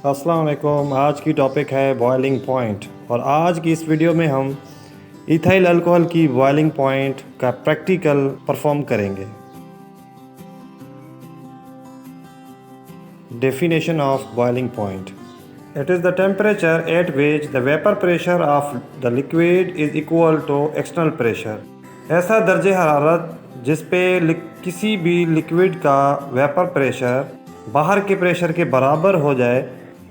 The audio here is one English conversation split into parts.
अस्सलाम वालेकुम। आज की टॉपिक है बॉइलिंग पॉइंट और आज की इस वीडियो में हम इथाइल अल्कोहल की बॉइलिंग पॉइंट का प्रैक्टिकल परफॉर्म करेंगे। Definition of boiling point. It is the temperature at which the vapor pressure of the liquid is equal to external pressure. ऐसा दर्जे हरारत जिस पे किसी भी लिक्विड का वेपर प्रेशर बाहर के प्रेशर के बराबर हो जाए।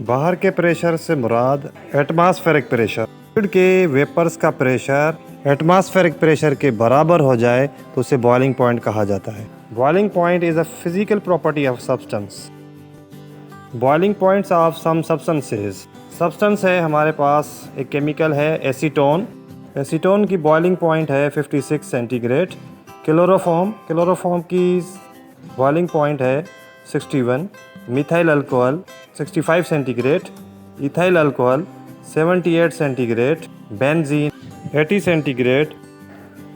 बाहर के प्रेशर से मुराद एटमॉस्फेरिक प्रेशर। लिक्विड के वेपर्स का प्रेशर एटमॉस्फेरिक प्रेशर के बराबर हो जाए तो उसे बॉइलिंग पॉइंट कहा जाता है। Boiling point is a physical property of substance. Boiling points of some substances. Substance है हमारे पास एक केमिकल है एसीटोन। एसीटोन की बॉइलिंग पॉइंट है 56 सेंटीग्रेड। क्लोरोफॉर्म की बॉइलिंग पॉइंट है 61। Methyl alcohol 65 centigrade. Ethyl alcohol 78 centigrade. Benzene 80 centigrade.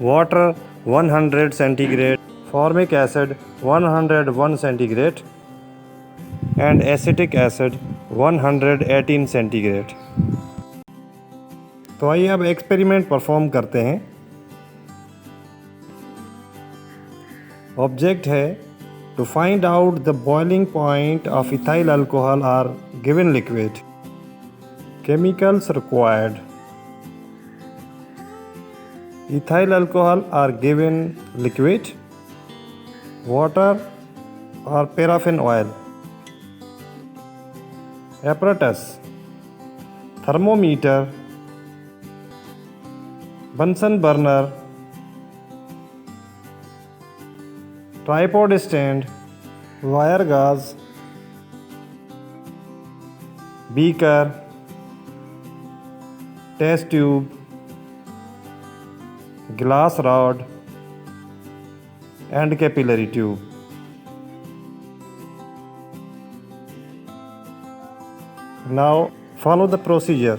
Water 100 centigrade. Formic acid 101 centigrade and acetic acid 118 centigrade. तो आइए अब एक्सपेरिमेंट परफॉर्म करते हैं। ऑब्जेक्ट है to find out the boiling point of ethyl alcohol are given liquid. Chemicals required. Ethyl alcohol are given liquid, water और paraffin oil. apparatus, thermometer, Bunsen burner, tripod stand, wire gauze, beaker, test tube, glass rod and capillary tube. Now follow the procedure.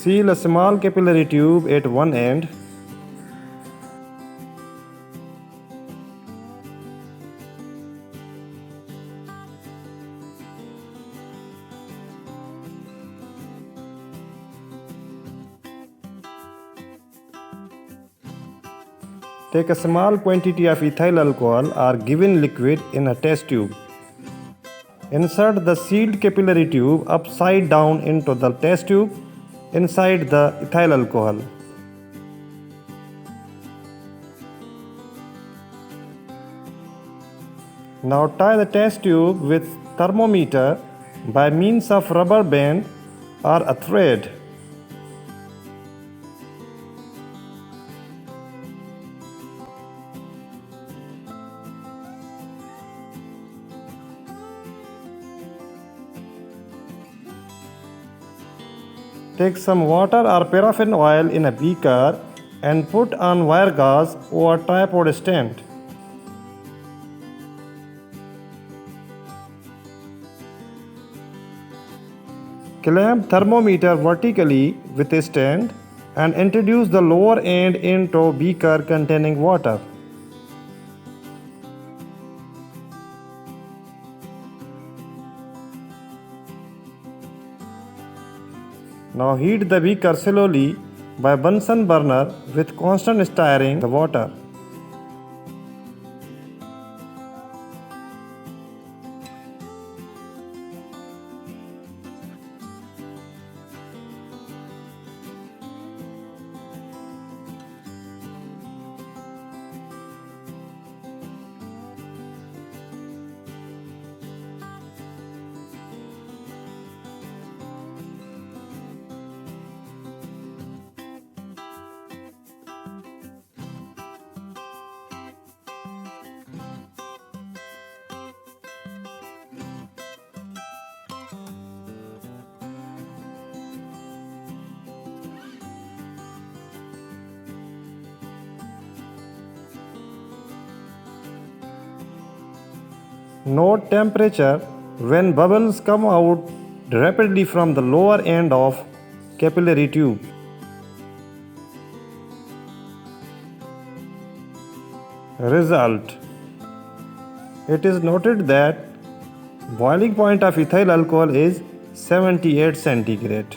Seal a small capillary tube at one end. Take a small quantity of ethyl alcohol or given liquid in a test tube. Insert the sealed capillary tube upside down into the test tube inside the ethyl alcohol. Now tie the test tube with thermometer by means of rubber band or a thread. Take some water or paraffin oil in a beaker and put on wire gauze or tripod stand. Clamp thermometer vertically with a stand and introduce the lower end into beaker containing water. Now heat the beaker slowly by Bunsen burner with constant stirring the water. Note temperature when bubbles come out rapidly from the lower end of capillary tube. Result: It is noted that boiling point of ethyl alcohol is 78 centigrade.